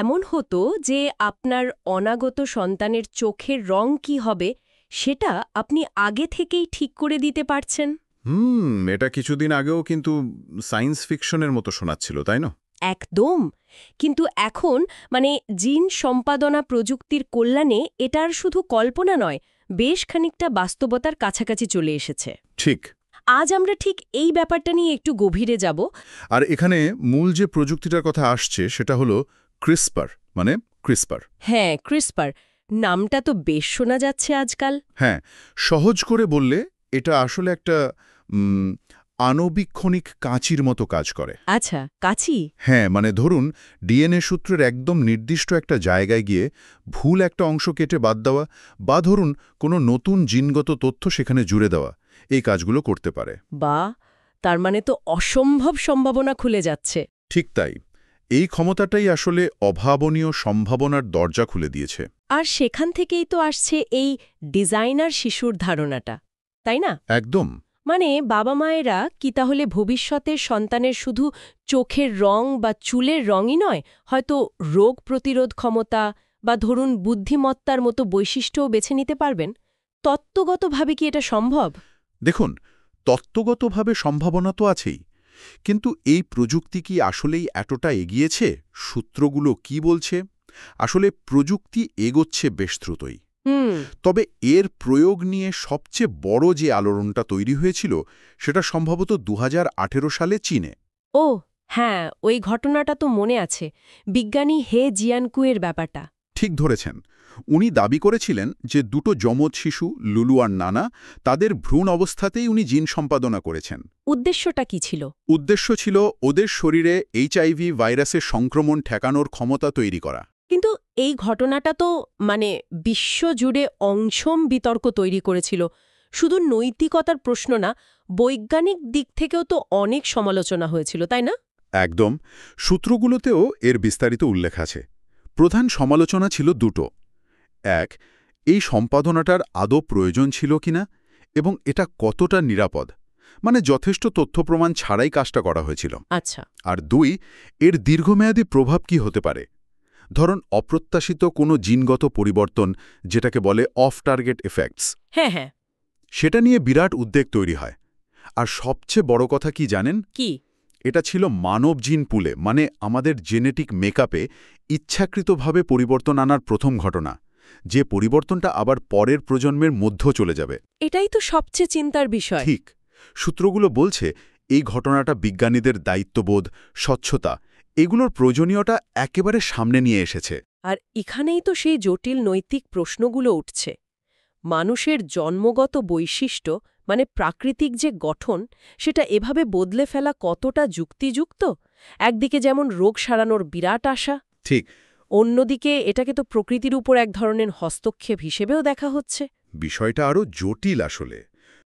এমন হতো যে আপনার অনাগত সন্তানের চোখের রং কি হবে সেটা আপনি আগে থেকেই ঠিক করে দিতে পারছেন। এটা কিছুদিন আগেও কিন্তু সায়েন্স ফিকশনের মতো শোনাচ্ছিল, তাই না? একদম। কিন্তু এখন জিন সম্পাদনা প্রযুক্তির কল্যাণে এটার শুধু কল্পনা নয়, বেশ খানিকটা বাস্তবতার কাছাকাছি চলে এসেছে। ঠিক। আজ আমরা ঠিক এই ব্যাপারটা নিয়ে একটু গভীরে যাব। আর এখানে মূল যে প্রযুক্তিটার কথা আসছে সেটা হলো ক্রিসপার, মানে ক্রিসপার। হ্যাঁ, ক্রিসপার নামটা তো বেশ শোনা যাচ্ছে আজকাল। হ্যাঁ, সহজ করে বললে এটা আসলে একটা উম, আণুবীক্ষণিক কাঁচির মতো কাজ করে। আচ্ছা, কাচি। হ্যাঁ, মানে ধরুন ডিএনএ সূত্রের একদম নির্দিষ্ট একটা জায়গায় গিয়ে ভুল একটা অংশ কেটে বাদ দেওয়া, বা ধরুন কোনো নতুন জিনগত তথ্য সেখানে জুড়ে দেওয়া, এই কাজগুলো করতে পারে। বা তার মানে তো অসম্ভব সম্ভাবনা খুলে যাচ্ছে। ঠিক তাই। এই ক্ষমতাটাই আসলে অভাবনীয় সম্ভাবনার দরজা খুলে দিয়েছে। আর সেখান থেকেই তো আসছে এই ডিজাইনার শিশুর ধারণাটা, তাই না? একদম। বাবা মায়েরা কি তাহলে ভবিষ্যতের সন্তানের শুধু চোখের রং বা চুলের রঙই নয়, হয়তো রোগ প্রতিরোধ ক্ষমতা বা ধরুন বুদ্ধিমত্তার মতো বৈশিষ্ট্যও বেছে নিতে পারবেন? তত্ত্বগতভাবে কি এটা সম্ভব? দেখুন, তত্ত্বগতভাবে সম্ভাবনা তো আছেই, কিন্তু এই প্রযুক্তি কি আসলেই এতটা এগিয়েছে? সূত্রগুলো কি বলছে? আসলে প্রযুক্তি এগোচ্ছে বেশ দ্রুতই। হুম। তবে এর প্রয়োগ নিয়ে সবচেয়ে বড় যে আলোড়নটা তৈরি হয়েছিল সেটা সম্ভবত ২০১৮ সালে চীনে। ও হ্যাঁ, ওই ঘটনাটা তো মনে আছে, বিজ্ঞানী হে জিয়ানকুয়ের ব্যাপারটা। ঠিক ধরেছেন। উনি দাবি করেছিলেন যে দুটো যমজ শিশু, লুলু আর নানা, তাদের ভ্রূণ অবস্থাতেই উনি জিন সম্পাদনা করেছেন। উদ্দেশ্যটা কি ছিল? উদ্দেশ্য ছিল ওদের শরীরে এইচআইভি ভাইরাসের সংক্রমণ ঠেকানোর ক্ষমতা তৈরি করা। কিন্তু এই ঘটনাটা তো বিশ্বজুড়ে অংশম বিতর্ক তৈরি করেছিল। শুধু নৈতিকতার প্রশ্ন না, বৈজ্ঞানিক দিক থেকেও তো অনেক সমালোচনা হয়েছিল, তাই না? একদম। সূত্রগুলোতেও এর বিস্তারিত উল্লেখ আছে। প্রধান সমালোচনা ছিল দুটো। এক, এই সম্পাদনাটার আদৌ প্রয়োজন ছিল কিনা এবং এটা কতটা নিরাপদ, মানে যথেষ্ট তথ্য প্রমাণ ছাড়াই কাজটা করা হয়েছিল। আচ্ছা। আর দুই, এর দীর্ঘমেয়াদী প্রভাব কি হতে পারে। ধরুন অপ্রত্যাশিত কোনো জিনগত পরিবর্তন, যেটাকে বলে অফ টার্গেট এফেক্টস, হ্যাঁ হ্যাঁ। সেটা নিয়ে বিরাট উদ্বেগ তৈরি হয়। আর সবচেয়ে বড় কথা কি জানেন? কি? এটা ছিল মানব জিন পুলে, মানে আমাদের জেনেটিক মেকআপে ইচ্ছাকৃতভাবে পরিবর্তন আনার প্রথম ঘটনা, যে পরিবর্তনটা আবার পরের প্রজন্মের মধ্যেও চলে যাবে। এটাই তো সবচেয়ে চিন্তার বিষয়। ঠিক। সূত্রগুলো বলছে এই ঘটনাটা বিজ্ঞানীদের দায়িত্ববোধ, স্বচ্ছতা, এগুলোর প্রয়োজনীয়তা একেবারে সামনে নিয়ে এসেছে। আর এখানেই তো সেই জটিল নৈতিক প্রশ্নগুলো উঠছে। মানুষের জন্মগত বৈশিষ্ট্য, প্রাকৃতিক যে গঠন, সেটা এভাবে বদলে ফেলা কতটা যুক্তিযুক্ত? একদিকে যেমন রোগ সারানোর বিরাট আশা, ঠিক। অন্যদিকে এটাকে তো প্রকৃতির উপর এক ধরনের হস্তক্ষেপ হিসেবেও দেখা হচ্ছে। বিষয়টা আরও জটিল আসলে।